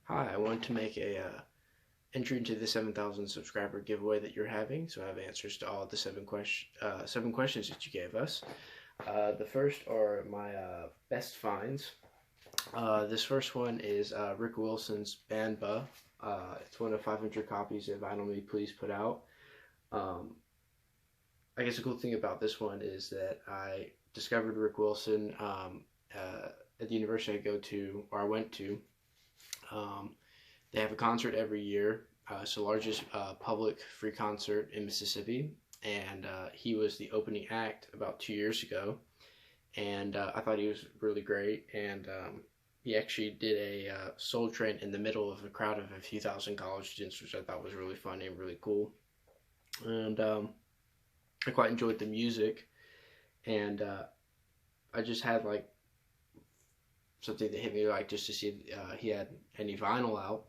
Hi, I want to make a entry into the 7,000 subscriber giveaway that you're having. So I have answers to all the seven questions that you gave us. The first are my best finds. This first one is Rick Wilson's Banba. It's one of 500 copies that Vinyl Me Please put out. Um, I guess the cool thing about this one is that I discovered Rick Wilson at the university I went to. Um, They have a concert every year. It's the largest public free concert in Mississippi, and he was the opening act about 2 years ago. And I thought he was really great. And he actually did a Soul Train in the middle of a crowd of a few thousand college students, which I thought was really funny and really cool. And I quite enjoyed the music. And I just had like something that hit me like just to see if he had any vinyl out.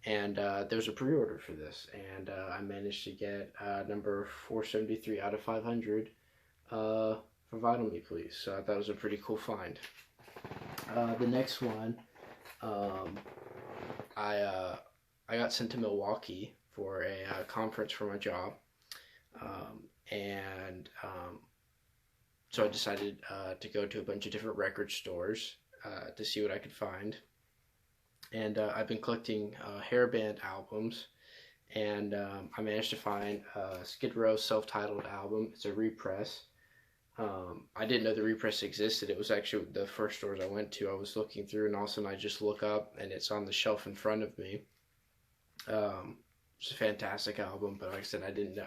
And there was a pre-order for this, and I managed to get number 473 out of 500 for Vinyl Me Please. So I thought it was a pretty cool find. The next one, um, I got sent to Milwaukee for a conference for my job, and so I decided to go to a bunch of different record stores to see what I could find. And I've been collecting hair band albums, and I managed to find Skid Row's self-titled album. It's a repress. I didn't know the repress existed. It was actually the first stores I went to. I was looking through, and all of a sudden I just look up, and it's on the shelf in front of me. It's a fantastic album, but like I said, I didn't.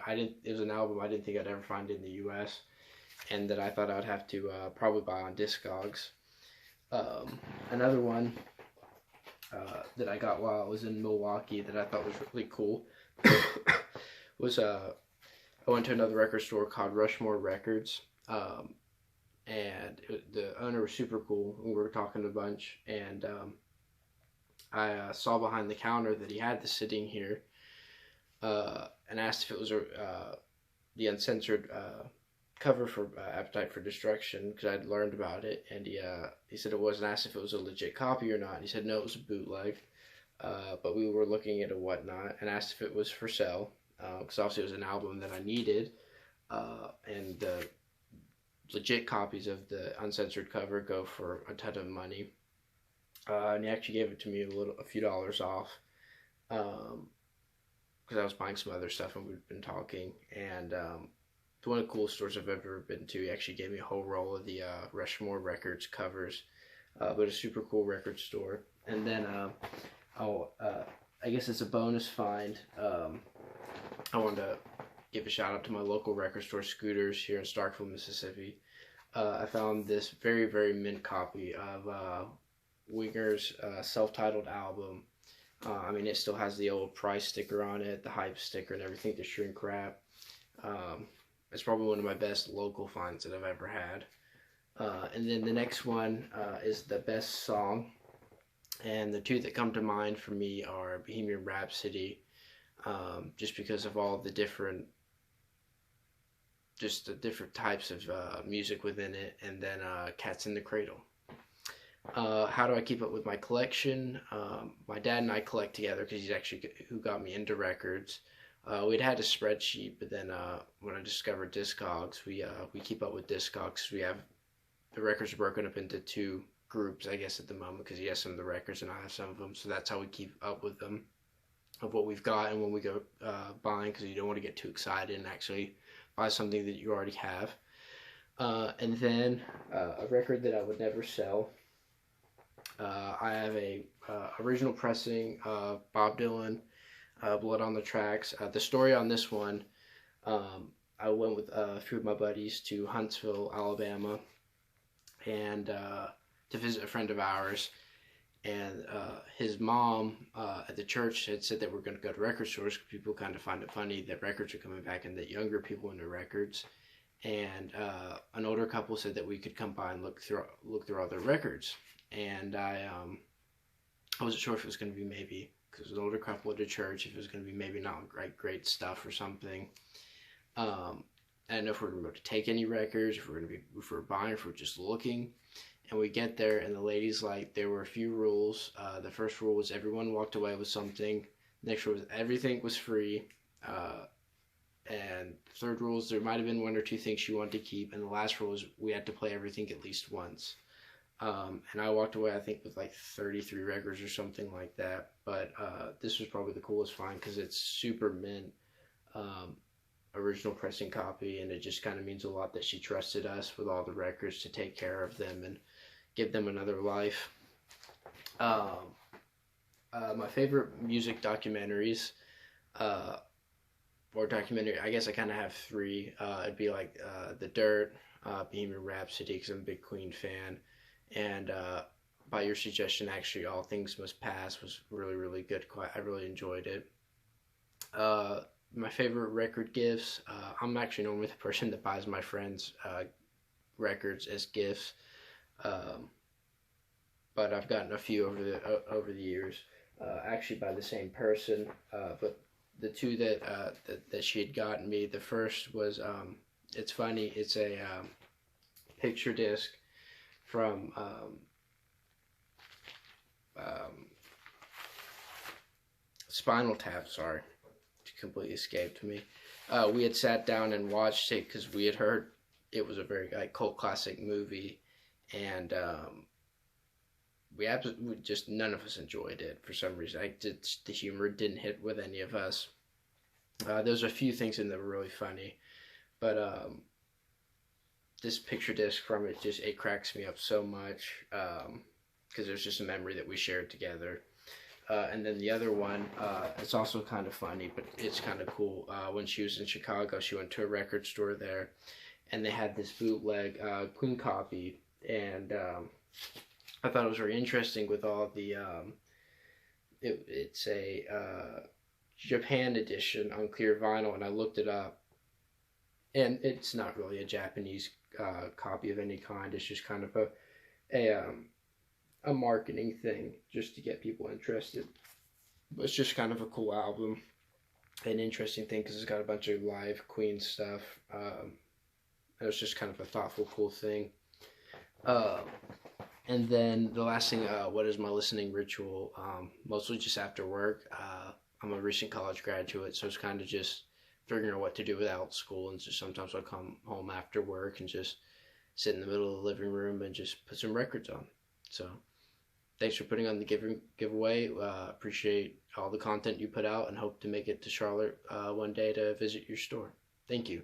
It was an album I didn't think I'd ever find in the U.S., and that I thought I'd have to probably buy on Discogs. Another one that I got while I was in Milwaukee that I thought was really cool was I went to another record store called Rushmore Records, and the owner was super cool. We were talking a bunch, and I saw behind the counter that he had this sitting here, and asked if it was the uncensored cover for Appetite for Destruction, because I'd learned about it, and he said it was, and asked if it was a legit copy or not, and he said no, it was a bootleg, but we were looking at it and whatnot, and asked if it was for sale, because obviously it was an album that I needed, and the legit copies of the uncensored cover go for a ton of money, and he actually gave it to me a few dollars off, because I was buying some other stuff and we'd been talking, and it's one of the coolest stores I've ever been to. He actually gave me a whole roll of the Rushmore Records covers, but a super cool record store. And then I guess it's a bonus find. I wanted to give a shout out to my local record store, Scooters, here in Starkville, Mississippi. I found this very, very mint copy of Winger's self-titled album. I mean, it still has the old price sticker on it, the hype sticker and everything, the shrink wrap. It's probably one of my best local finds that I've ever had. And then the next one is the best song. And the two that come to mind for me are Bohemian Rhapsody, just because of all the different types of music within it, and then Cats in the Cradle. How do I keep up with my collection? My dad and I collect together because he's actually who got me into records. We'd had a spreadsheet, but then when I discovered Discogs, we keep up with Discogs. We have the records are broken up into two groups, I guess, at the moment, because he has some of the records and I have some of them. So that's how we keep up with them, of what we've got, and when we go buying, because you don't want to get too excited and actually buy something that you already have. And then a record that I would never sell. I have a original pressing of Bob Dylan, Blood on the Tracks. The story on this one, I went with a few of my buddies to Huntsville, Alabama, and to visit a friend of ours. And his mom at the church had said that we're going to go to record stores because people kind of find it funny that records are coming back and that younger people into records. And an older couple said that we could come by and look through all their records. And I wasn't sure if it was going to be maybe, because it was an older couple at a church, if it was going to be maybe not great stuff or something. I didn't know if we were going to take any records, if we were buying, if we were just looking. And we get there, and the lady's like, there were a few rules. The first rule was everyone walked away with something. Next rule was everything was free. And the third rule is there might have been one or two things she wanted to keep. And the last rule was we had to play everything at least once. And I walked away, I think, with like 33 records or something like that. But this was probably the coolest find because it's super mint, original pressing copy, and it just kind of means a lot that she trusted us with all the records to take care of them and give them another life. My favorite music documentaries, or documentary, I guess I kind of have three. It'd be like The Dirt, Bohemian Rhapsody, because I'm a big Queen fan. And by your suggestion, actually, All Things Must Pass was really, really good. I really enjoyed it. My favorite record gifts. I'm actually normally the person that buys my friends records as gifts, but I've gotten a few over the years, actually by the same person. But the two that she had gotten me, the first was it's funny. It's a picture disc from Spinal Tap. Sorry, it completely escaped me. We had sat down and watched it because we had heard it was a very cult classic movie, and we absolutely just none of us enjoyed it for some reason. The humor didn't hit with any of us. There's a few things in there that were really funny, but this picture disc from it it cracks me up so much because there's just a memory that we shared together. And then the other one, it's also kind of funny, but it's kind of cool. When she was in Chicago, she went to a record store there, and they had this bootleg Queen copy, and I thought it was very interesting with all the, it's a Japan edition on clear vinyl, and I looked it up, and it's not really a Japanese copy of any kind. It's just kind of a marketing thing just to get people interested. But it's just kind of a cool album, an interesting thing because it's got a bunch of live Queen stuff. It was just kind of a thoughtful, cool thing. And then the last thing, what is my listening ritual? Mostly just after work. I'm a recent college graduate, so it's kind of just figuring out what to do without school, and just sometimes I'll come home after work and just sit in the middle of the living room and just put some records on. So thanks for putting on the giveaway. Appreciate all the content you put out and hope to make it to Charlotte one day to visit your store. Thank you.